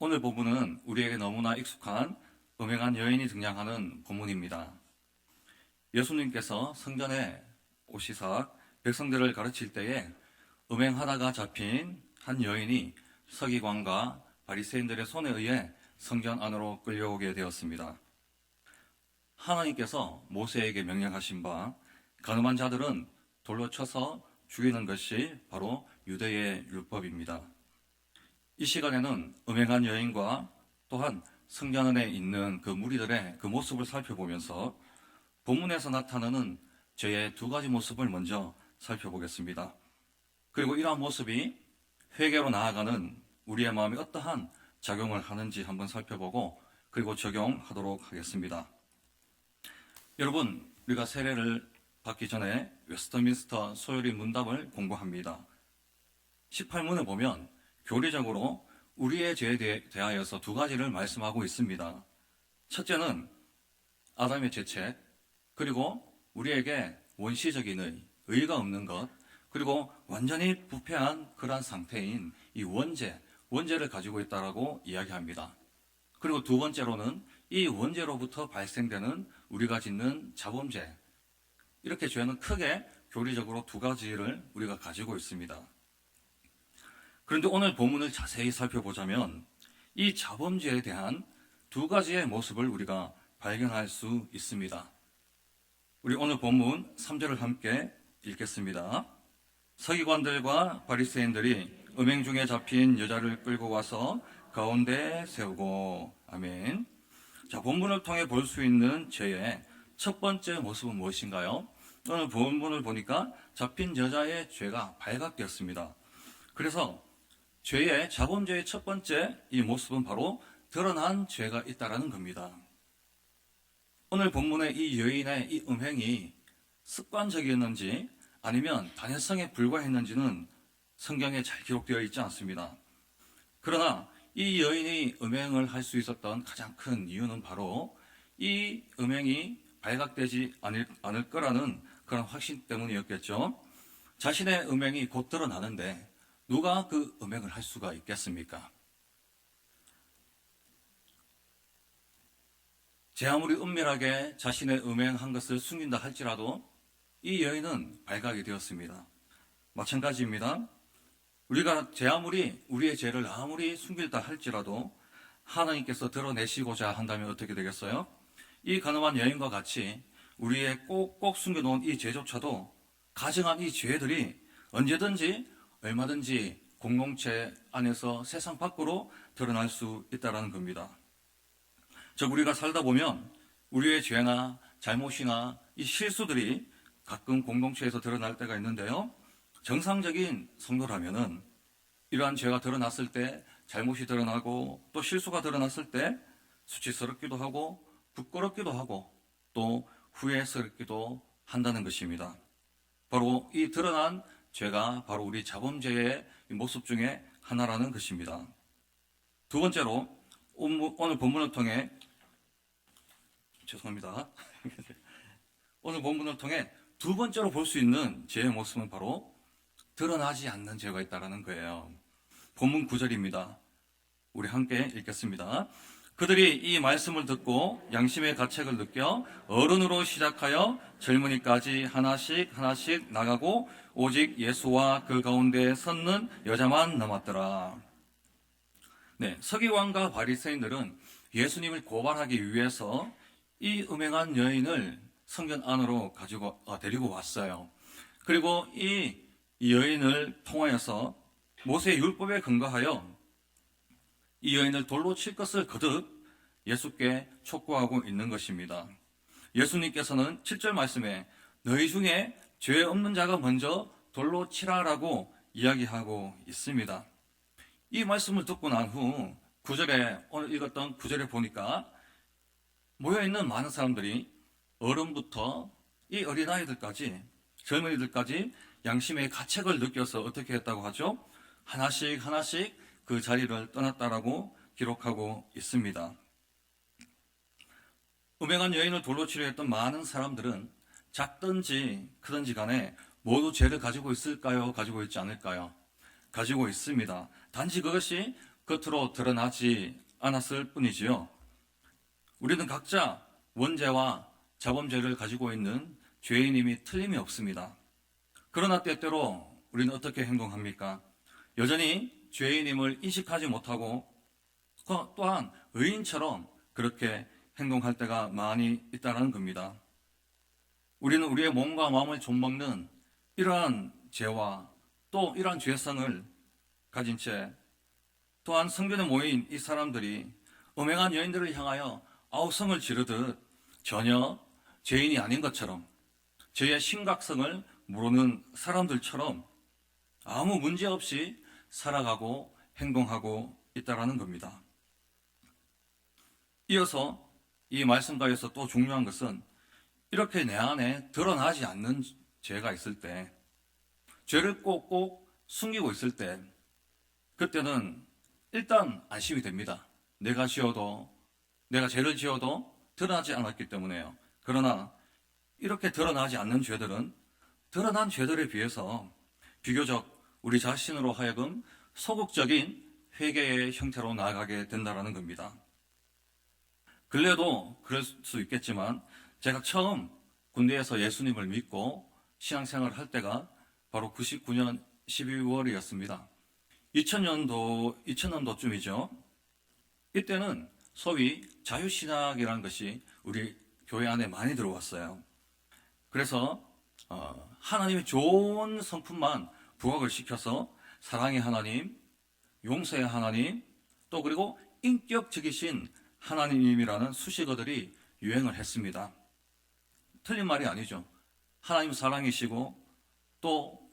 오늘 본문은 우리에게 너무나 익숙한 음행한 여인이 등장하는 본문입니다. 예수님께서 성전에 오시사 백성들을 가르칠 때에 음행하다가 잡힌 한 여인이 서기관과 바리새인들의 손에 의해 성전 안으로 끌려오게 되었습니다. 하나님께서 모세에게 명령하신 바 간음한 자들은 돌로 쳐서 죽이는 것이 바로 유대의 율법입니다. 이 시간에는 음행한 여인과 또한 성전 안에 있는 그 무리들의 그 모습을 살펴보면서 본문에서 나타나는 죄의 두 가지 모습을 먼저 살펴보겠습니다. 그리고 이러한 모습이 회개로 나아가는 우리의 마음에 어떠한 작용을 하는지 한번 살펴보고 그리고 적용하도록 하겠습니다. 여러분, 우리가 세례를 받기 전에 웨스트민스터 소요리 문답을 공부합니다. 18문을 보면 교리적으로 우리의 죄에 대하여서 두 가지를 말씀하고 있습니다. 첫째는 아담의 죄책, 그리고 우리에게 원시적인 의의가 없는 것, 그리고 완전히 부패한 그러한 상태인 이 원죄를 가지고 있다라고 이야기합니다. 그리고 두 번째로는 이 원죄로부터 발생되는 우리가 짓는 자범죄, 이렇게 죄는 크게 교리적으로 두 가지를 우리가 가지고 있습니다. 그런데 오늘 본문을 자세히 살펴보자면 이 자범죄에 대한 두 가지의 모습을 우리가 발견할 수 있습니다. 우리 오늘 본문 3절을 함께 읽겠습니다. 서기관들과 바리새인들이 음행 중에 잡힌 여자를 끌고 와서 가운데에 세우고. 아멘. 자, 본문을 통해 볼 수 있는 죄의 첫 번째 모습은 무엇인가요? 오늘 본문을 보니까 잡힌 여자의 죄가 발각되었습니다. 그래서 죄의 자범죄의 첫 번째 이 모습은 바로 드러난 죄가 있다라는 겁니다. 오늘 본문의 이 여인의 이 음행이 습관적이었는지 아니면 단연성에 불과했는지는 성경에 잘 기록되어 있지 않습니다. 그러나 이 여인이 음행을 할 수 있었던 가장 큰 이유는 바로 이 음행이 발각되지 않을 거라는 그런 확신 때문이었겠죠. 자신의 음행이 곧 드러나는데 누가 그 음행을 할 수가 있겠습니까? 제 아무리 은밀하게 자신의 음행한 것을 숨긴다 할지라도 이 여인은 발각이 되었습니다. 마찬가지입니다. 우리가 우리의 죄를 아무리 숨기다 할지라도 하나님께서 드러내시고자 한다면 어떻게 되겠어요? 이 가늠한 여인과 같이 우리의 꼭꼭 숨겨놓은 이 죄조차도 가정한 이 죄들이 언제든지 얼마든지 공동체 안에서 세상 밖으로 드러날 수 있다는 겁니다. 즉 우리가 살다 보면 우리의 죄나 잘못이나 이 실수들이 가끔 공동체에서 드러날 때가 있는데요. 정상적인 성도라면은 이러한 죄가 드러났을 때, 잘못이 드러나고 또 실수가 드러났을 때 수치스럽기도 하고 부끄럽기도 하고 또 후회스럽기도 한다는 것입니다. 바로 이 드러난 죄가 바로 우리 자범죄의 모습 중에 하나라는 것입니다. 두 번째로 오늘 본문을 통해 오늘 본문을 통해 두 번째로 볼 수 있는 죄의 모습은 바로 드러나지 않는 죄가 있다는 거예요. 본문 9절입니다. 우리 함께 읽겠습니다. 그들이 이 말씀을 듣고 양심의 가책을 느껴 어른으로 시작하여 젊은이까지 하나씩 나가고 오직 예수와 그 가운데 섰는 여자만 남았더라. 네, 서기관과 바리새인들은 예수님을 고발하기 위해서 이 음행한 여인을 성전 안으로 데리고 왔어요. 그리고 이 여인을 통하여서 모세의 율법에 근거하여 이 여인을 돌로 칠 것을 거듭 예수께 촉구하고 있는 것입니다. 예수님께서는 7절 말씀에 너희 중에 죄 없는 자가 먼저 돌로 치라라고 이야기하고 있습니다. 이 말씀을 듣고 난 후 9절에 오늘 읽었던 9절에 보니까 모여있는 많은 사람들이 어른부터 이 어린아이들까지 젊은이들까지 양심의 가책을 느껴서 어떻게 했다고 하죠? 하나씩 그 자리를 떠났다라고 기록하고 있습니다. 음행한 여인을 돌로 치려 했던 많은 사람들은 작든지 크든지 간에 모두 죄를 가지고 있을까요? 가지고 있지 않을까요? 가지고 있습니다. 단지 그것이 겉으로 드러나지 않았을 뿐이지요. 우리는 각자 원죄와 자범죄를 가지고 있는 죄인임이 틀림이 없습니다. 그러나 때때로 우리는 어떻게 행동합니까? 여전히 죄인임을 인식하지 못하고 또한 의인처럼 그렇게 행동할 때가 많이 있다는 겁니다. 우리는 우리의 몸과 마음을 좀먹는 이러한 죄와 또 이러한 죄성을 가진 채 또한 성전에 모인 이 사람들이 음행한 여인들을 향하여 아우성을 지르듯 전혀 죄인이 아닌 것처럼 죄의 심각성을 모르는 사람들처럼 아무 문제 없이 살아가고 행동하고 있다는 겁니다. 이어서 이 말씀가에서 또 중요한 것은 이렇게 내 안에 드러나지 않는 죄가 있을 때, 죄를 꼭꼭 숨기고 있을 때, 그때는 일단 안심이 됩니다. 내가 죄를 지어도 드러나지 않았기 때문에요. 그러나 이렇게 드러나지 않는 죄들은 드러난 죄들에 비해서 비교적 우리 자신으로 하여금 소극적인 회개의 형태로 나아가게 된다는 겁니다. 근래도 그럴 수 있겠지만 제가 처음 군대에서 예수님을 믿고 신앙생활을 할 때가 바로 99년 12월이었습니다. 2000년도쯤이죠. 이때는 소위 자유신학이라는 것이 우리 교회 안에 많이 들어왔어요. 그래서 하나님의 좋은 성품만 부각을 시켜서 사랑의 하나님, 용서의 하나님, 또 그리고 인격적이신 하나님이라는 수식어들이 유행을 했습니다. 틀린 말이 아니죠. 하나님 사랑이시고 또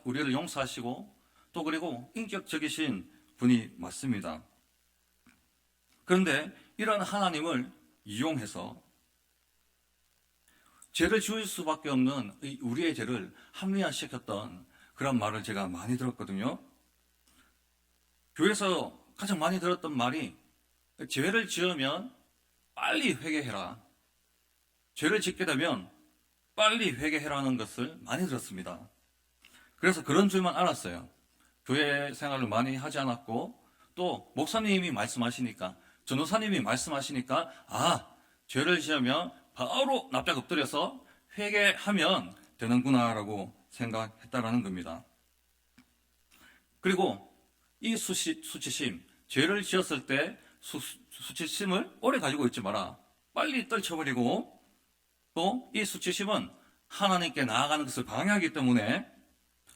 우리를 용서하시고 또 그리고 인격적이신 분이 맞습니다. 그런데 이런 하나님을 이용해서 죄를 지을 수밖에 없는 우리의 죄를 합리화시켰던 그런 말을 제가 많이 들었거든요. 교회에서 가장 많이 들었던 말이 죄를 지으면 빨리 회개해라. 죄를 짓게 되면 빨리 회개해라는 것을 많이 들었습니다. 그래서 그런 줄만 알았어요. 교회 생활을 많이 하지 않았고 또 목사님이 말씀하시니까 전도사님이 말씀하시니까 죄를 지으면 바로 납작 엎드려서 회개하면 되는구나라고 생각했다라는 겁니다. 그리고 이 수치심, 죄를 지었을 때 수치심을 오래 가지고 있지 마라. 빨리 떨쳐버리고 또 이 수치심은 하나님께 나아가는 것을 방해하기 때문에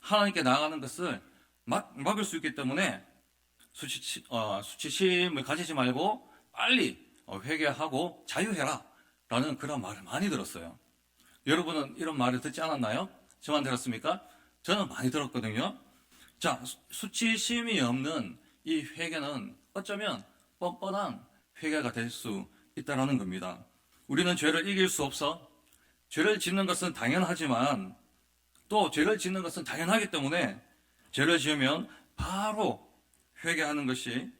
하나님께 나아가는 것을 막을 수 있기 때문에 수치심을 가지지 말고 빨리 회개하고 자유해라 라는 그런 말을 많이 들었어요. 여러분은 이런 말을 듣지 않았나요? 저만 들었습니까? 저는 많이 들었거든요. 자, 수치심이 없는 이 회개는 어쩌면 뻔뻔한 회개가 될 수 있다는 겁니다. 우리는 죄를 이길 수 없어. 죄를 짓는 것은 당연하지만 또 죄를 짓는 것은 당연하기 때문에 죄를 지으면 바로 회개하는 것이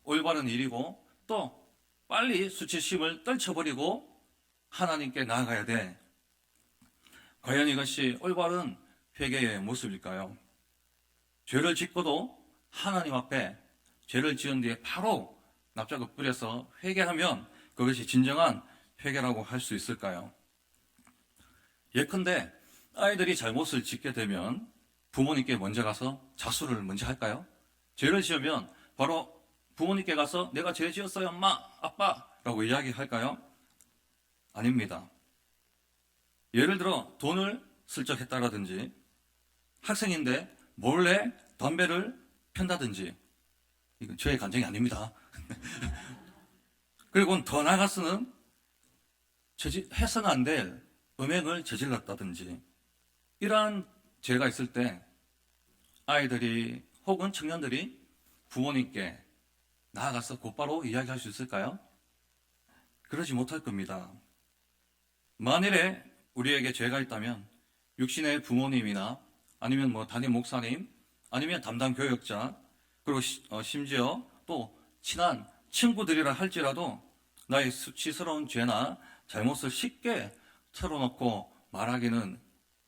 올바른 일이고 또 빨리 수치심을 떨쳐버리고 하나님께 나아가야 돼. 과연 이것이 올바른 회개의 모습일까요? 죄를 짓고도 하나님 앞에 죄를 지은 뒤에 바로 납작 엎드려서 회개하면 그것이 진정한 회개라고 할 수 있을까요? 예컨대 아이들이 잘못을 짓게 되면 부모님께 먼저 가서 자수를 먼저 할까요? 죄를 지으면 바로 부모님께 가서 내가 죄 지었어요 엄마, 아빠 라고 이야기할까요? 아닙니다. 예를 들어 돈을 슬쩍 했다라든지 학생인데 몰래 담배를 편다든지 이건 죄의 간정이 아닙니다. 그리고 더 나아가서는 해서는 안 될 음행을 저질렀다든지 이러한 죄가 있을 때 아이들이 혹은 청년들이 부모님께 나아가서 곧바로 이야기할 수 있을까요? 그러지 못할 겁니다. 만일에 우리에게 죄가 있다면 육신의 부모님이나 아니면 담임 목사님 아니면 담당 교역자 그리고 심지어 또 친한 친구들이라 할지라도 나의 수치스러운 죄나 잘못을 쉽게 털어놓고 말하기는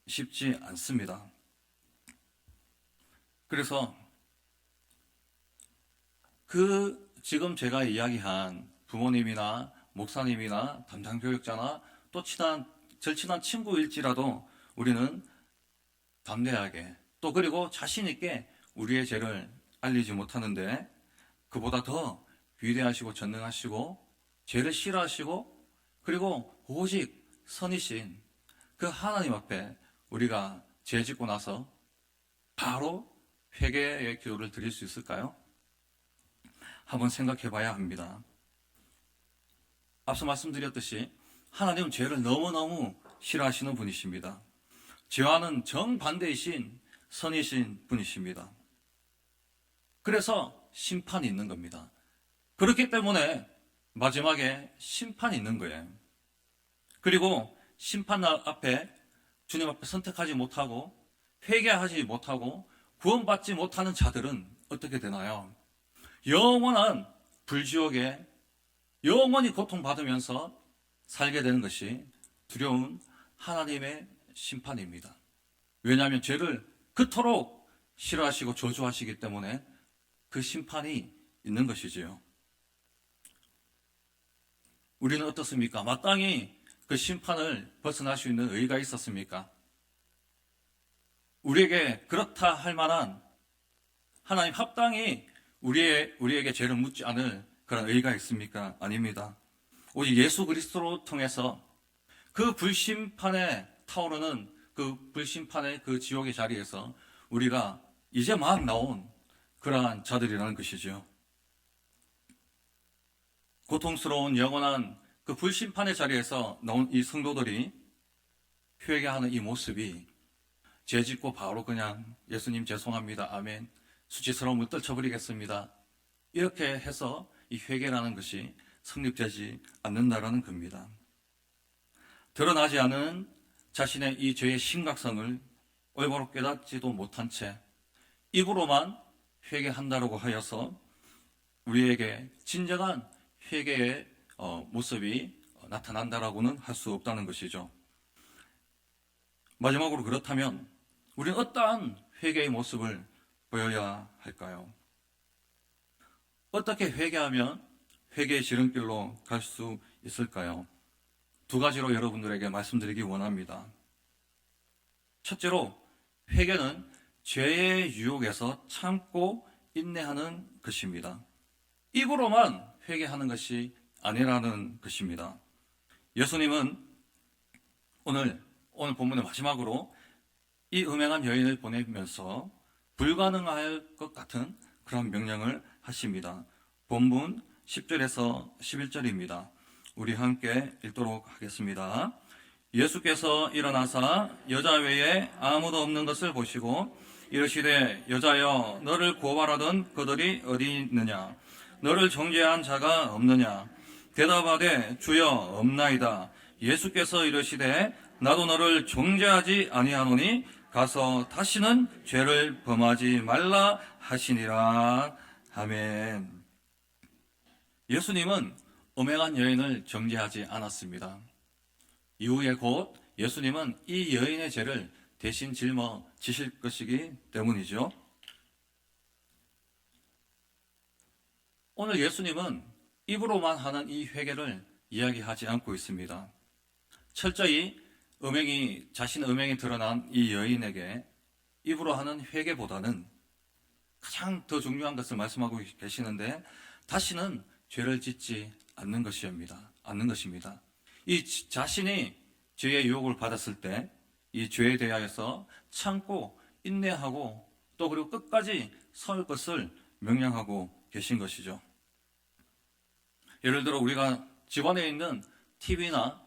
쉽지 않습니다. 그래서 지금 제가 이야기한 부모님이나 목사님이나 담당 교육자나 또 절친한 친구일지라도 우리는 담대하게 또 그리고 자신 있게 우리의 죄를 알리지 못하는데 그보다 더 위대하시고 전능하시고 죄를 싫어하시고 그리고 오직 선이신 그 하나님 앞에 우리가 죄 짓고 나서 바로 회개의 기도를 드릴 수 있을까요? 한번 생각해 봐야 합니다. 앞서 말씀드렸듯이 하나님은 죄를 너무너무 싫어하시는 분이십니다. 죄와는 정반대이신 선이신 분이십니다. 그래서 심판이 있는 겁니다. 그렇기 때문에 마지막에 심판이 있는 거예요. 그리고 심판 앞에 주님 앞에 선택하지 못하고 회개하지 못하고 구원받지 못하는 자들은 어떻게 되나요? 영원한 불지옥에 영원히 고통받으면서 살게 되는 것이 두려운 하나님의 심판입니다. 왜냐하면 죄를 그토록 싫어하시고 저주하시기 때문에 그 심판이 있는 것이지요. 우리는 어떻습니까? 마땅히 그 심판을 벗어날 수 있는 의의가 있었습니까? 우리에게 그렇다 할 만한 하나님 합당히 우리에게 죄를 묻지 않을 그런 의의가 있습니까? 아닙니다. 오직 예수 그리스도로 통해서 그 불심판에 타오르는 그 불심판의 그 지옥의 자리에서 우리가 이제 막 나온 그러한 자들이라는 것이죠. 고통스러운 영원한 그 불심판의 자리에서 나온 이 성도들이 회개하는 이 모습이 죄 짓고 바로 그냥 예수님 죄송합니다. 아멘. 수치스러움을 떨쳐버리겠습니다. 이렇게 해서 이 회개라는 것이 성립되지 않는다라는 겁니다. 드러나지 않은 자신의 이 죄의 심각성을 올바로 깨닫지도 못한 채 입으로만 회개한다라고 하여서 우리에게 진정한 회개의 모습이 나타난다라고는 할 수 없다는 것이죠. 마지막으로 그렇다면 우리는 어떠한 회개의 모습을 보여야 할까요? 어떻게 회개하면 회개의 지름길로 갈 수 있을까요? 두 가지로 여러분들에게 말씀드리기 원합니다. 첫째로 회개는 죄의 유혹에서 참고 인내하는 것입니다. 입으로만 회개하는 것이 아니라는 것입니다. 예수님은 오늘 본문의 마지막으로 이 음행한 여인을 보내면서 불가능할 것 같은 그런 명령을 하십니다. 본문 10절에서 11절입니다. 우리 함께 읽도록 하겠습니다. 예수께서 일어나사 여자 외에 아무도 없는 것을 보시고 이르시되 여자여 너를 고발하던 그들이 어디 있느냐 너를 정죄한 자가 없느냐 대답하되 주여 없나이다. 예수께서 이르시되 나도 너를 정죄하지 아니하노니 가서 다시는 죄를 범하지 말라 하시니라. 아멘. 예수님은 음행한 여인을 정죄하지 않았습니다. 이후에 곧 예수님은 이 여인의 죄를 대신 짊어지실 것이기 때문이죠. 오늘 예수님은 입으로만 하는 이 회개를 이야기하지 않고 있습니다. 철저히 자신의 음행이 드러난 이 여인에게 입으로 하는 회개보다는 가장 더 중요한 것을 말씀하고 계시는데 다시는 죄를 짓지 않는 것입니다. 이 자신이 죄의 유혹을 받았을 때 이 죄에 대하여서 참고 인내하고 또 그리고 끝까지 설 것을 명령하고 계신 것이죠. 예를 들어 우리가 집안에 있는 TV나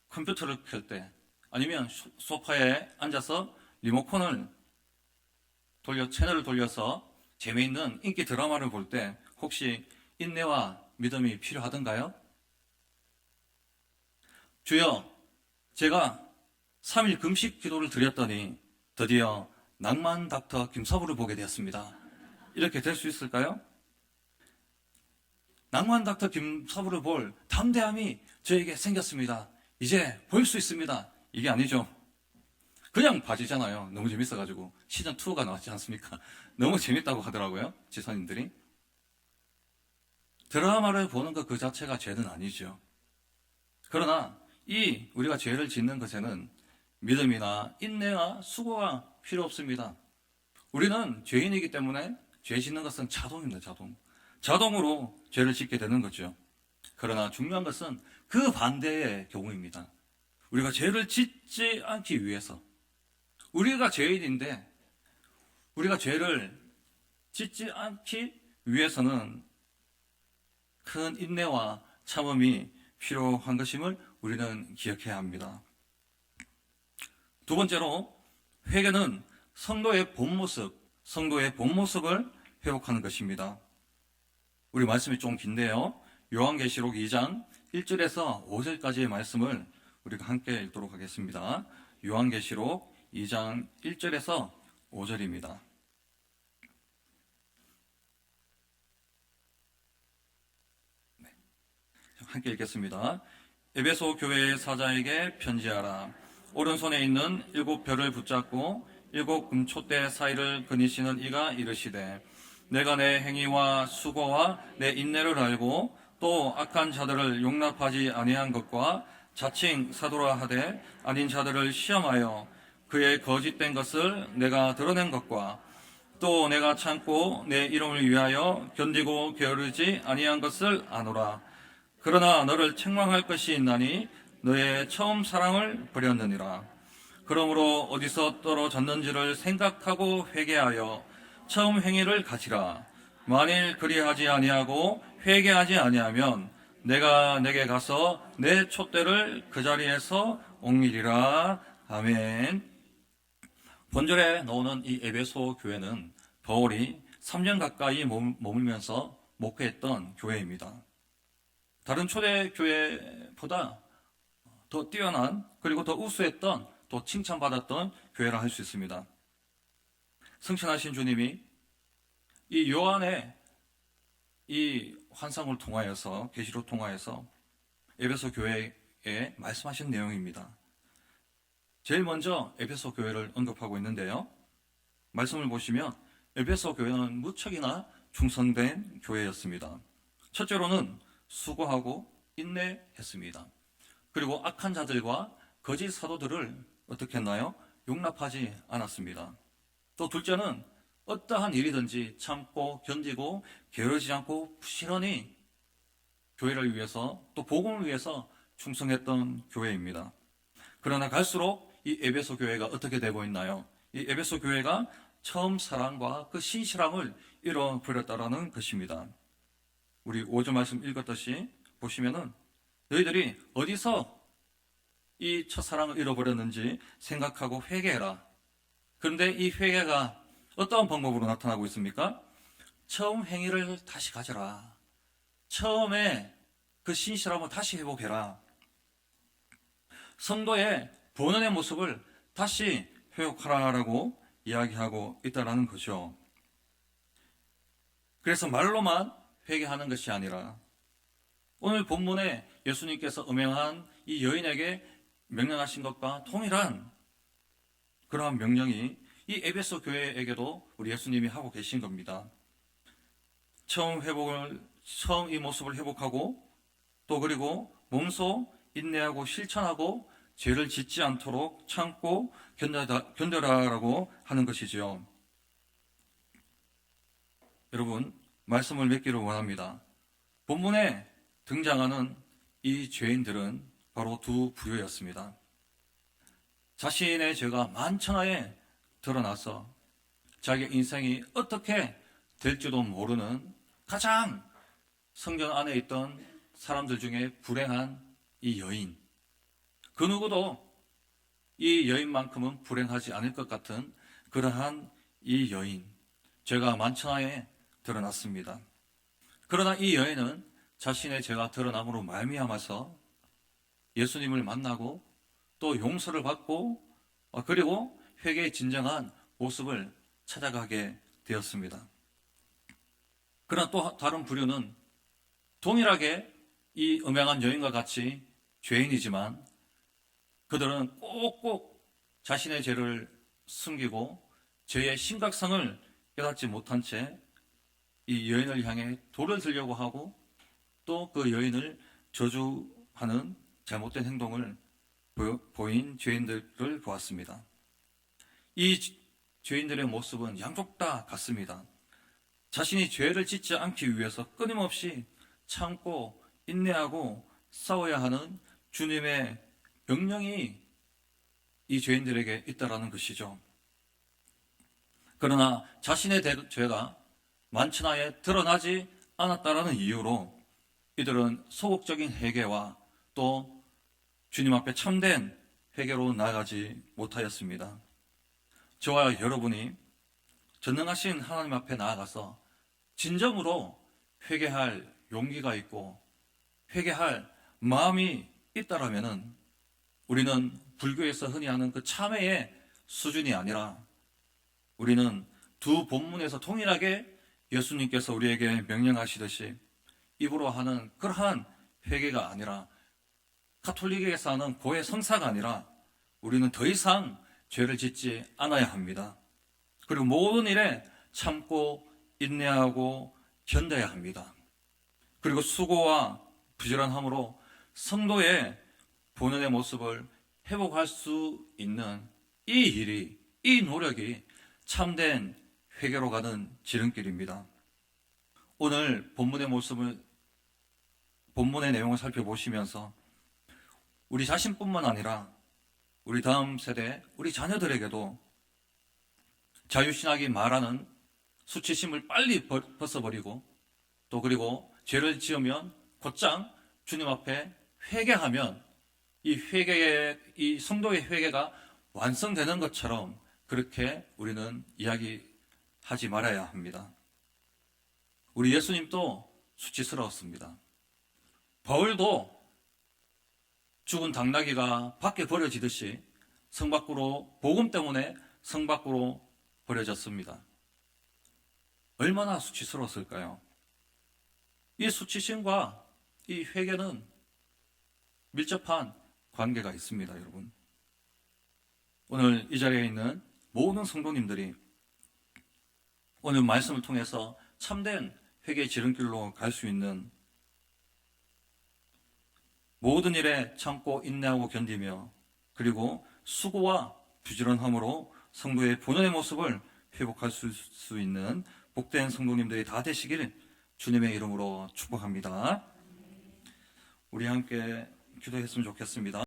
컴퓨터를 켤 때 아니면 소파에 앉아서 리모컨을 채널을 돌려서 재미있는 인기 드라마를 볼 때 혹시 인내와 믿음이 필요하던가요? 주여, 제가 3일 금식 기도를 드렸더니 드디어 낭만 닥터 김서부를 보게 되었습니다. 이렇게 될 수 있을까요? 낭만 닥터 김서부를 볼 담대함이 저에게 생겼습니다. 이제 볼 수 있습니다. 이게 아니죠. 그냥 봐지잖아요. 너무 재밌어가지고 시즌2가 나왔지 않습니까? 너무 재밌다고 하더라고요. 지선님들이. 드라마를 보는 것 그 자체가 죄는 아니죠. 그러나 우리가 죄를 짓는 것에는 믿음이나 인내와 수고가 필요 없습니다. 우리는 죄인이기 때문에 죄 짓는 것은 자동입니다. 자동으로 죄를 짓게 되는 거죠. 그러나 중요한 것은 그 반대의 경우입니다. 우리가 죄를 짓지 않기 위해서, 우리가 죄인인데 우리가 죄를 짓지 않기 위해서는 큰 인내와 참음이 필요한 것임을 우리는 기억해야 합니다. 두 번째로, 회개는 성도의 본 모습을 회복하는 것입니다. 우리 말씀이 좀 긴데요. 요한계시록 2장 1절에서 5절까지의 말씀을 우리가 함께 읽도록 하겠습니다. 요한계시록 2장 1절에서 5절입니다. 함께 읽겠습니다. 에베소 교회의 사자에게 편지하라. 오른손에 있는 7별을 붙잡고 7 금촛대 사이를 거니시는 이가 이르시되, 내가 내 행위와 수고와 내 인내를 알고 또 악한 자들을 용납하지 아니한 것과 자칭 사도라 하되 아닌 자들을 시험하여 그의 거짓된 것을 내가 드러낸 것과 또 내가 참고 내 이름을 위하여 견디고 게으르지 아니한 것을 아노라. 그러나 너를 책망할 것이 있나니 너의 처음 사랑을 버렸느니라. 그러므로 어디서 떨어졌는지를 생각하고 회개하여 처음 행위를 가지라. 만일 그리하지 아니하고 회개하지 아니하면 내가 내게 가서 내 촛대를 그 자리에서 옮기리라. 아멘. 본절에 나오는 이 에베소 교회는 바울이 3년 가까이 머물면서 목회했던 교회입니다. 다른 초대 교회보다 더 뛰어난, 그리고 더 우수했던, 또 칭찬받았던 교회라 할 수 있습니다. 승천하신 주님이 이 요한의 이 환상을 통하여서, 계시로 통하여서 에베소 교회에 말씀하신 내용입니다. 제일 먼저 에베소 교회를 언급하고 있는데요. 말씀을 보시면 에베소 교회는 무척이나 충성된 교회였습니다. 첫째로는 수고하고 인내했습니다. 그리고 악한 자들과 거짓 사도들을 어떻게 했나요? 용납하지 않았습니다. 또 둘째는 어떠한 일이든지 참고 견디고 게으르지 않고 부지런히 교회를 위해서, 또 복음을 위해서 충성했던 교회입니다. 그러나 갈수록 이 에베소 교회가 어떻게 되고 있나요? 이 에베소 교회가 처음 사랑과 그 신실함을 잃어버렸다라는 것입니다. 우리 5절 말씀 읽었듯이 보시면은 너희들이 어디서 이 첫사랑을 잃어버렸는지 생각하고 회개해라. 그런데 이 회개가 어떠한 방법으로 나타나고 있습니까? 처음 행위를 다시 가져라. 처음에 그 신실함을 다시 회복해라. 성도의 본연의 모습을 다시 회복하라라고 이야기하고 있다는 거죠. 그래서 말로만 회개하는 것이 아니라 오늘 본문에 예수님께서 음행한 이 여인에게 명령하신 것과 동일한 그러한 명령이 이 에베소 교회에게도 우리 예수님이 하고 계신 겁니다. 처음 이 모습을 회복하고 또 그리고 몸소 인내하고 실천하고 죄를 짓지 않도록 참고 견뎌라라고 하는 것이지요. 여러분, 말씀을 맺기를 원합니다. 본문에 등장하는 이 죄인들은 바로 두 부류였습니다. 자신의 죄가 만천하에 드러나서 자기 인생이 어떻게 될지도 모르는 가장 성전 안에 있던 사람들 중에 불행한 이 여인, 그 누구도 이 여인만큼은 불행하지 않을 것 같은 그러한 이 여인, 죄가 만천하에 드러났습니다. 그러나 이 여인은 자신의 죄가 드러남으로 말미암아서 예수님을 만나고 또 용서를 받고 그리고 회개의 진정한 모습을 찾아가게 되었습니다. 그러나 또 다른 부류는 동일하게 이 음행한 여인과 같이 죄인이지만 그들은 꼭꼭 자신의 죄를 숨기고 죄의 심각성을 깨닫지 못한 채 이 여인을 향해 돌을 들려고 하고 또 그 여인을 저주하는 잘못된 행동을 보인 죄인들을 보았습니다. 이 죄인들의 모습은 양쪽 다 같습니다. 자신이 죄를 짓지 않기 위해서 끊임없이 참고 인내하고 싸워야 하는 주님의 명령이 이 죄인들에게 있다라는 것이죠. 그러나 자신의 죄가 만천하에 드러나지 않았다라는 이유로 이들은 소극적인 회개와 또 주님 앞에 참된 회개로 나아가지 못하였습니다. 저와 여러분이 전능하신 하나님 앞에 나아가서 진정으로 회개할 용기가 있고 회개할 마음이 있다라면은 우리는 불교에서 흔히 하는 그 참회의 수준이 아니라 우리는 두 본문에서 동일하게 예수님께서 우리에게 명령하시듯이 입으로 하는 그러한 회개가 아니라 가톨릭에서 하는 고해 성사가 아니라 우리는 더 이상 죄를 짓지 않아야 합니다. 그리고 모든 일에 참고 인내하고 견뎌야 합니다. 그리고 수고와 부지런함으로 성도의 본연의 모습을 회복할 수 있는 이 일이, 이 노력이 참된 회개로 가는 지름길입니다. 오늘 본문의 내용을 살펴보시면서 우리 자신뿐만 아니라 우리 다음 세대, 우리 자녀들에게도 자유신학이 말하는 수치심을 빨리 벗어버리고 또 그리고 죄를 지으면 곧장 주님 앞에 회개하면 이 성도의 회개가 완성되는 것처럼 그렇게 우리는 이야기하지 말아야 합니다. 우리 예수님도 수치스러웠습니다. 바울도 죽은 당나귀가 밖에 버려지듯이 복음 때문에 성 밖으로 버려졌습니다. 얼마나 수치스러웠을까요? 이 수치심과 이 회개는 밀접한 관계가 있습니다, 여러분. 오늘 이 자리에 있는 모든 성도님들이 오늘 말씀을 통해서 참된 회개의 지름길로 갈 수 있는 모든 일에 참고 인내하고 견디며 그리고 수고와 부지런함으로 성도의 본연의 모습을 회복할 수 있는 복된 성도님들이 다 되시길 주님의 이름으로 축복합니다. 우리 함께 기도했으면 좋겠습니다.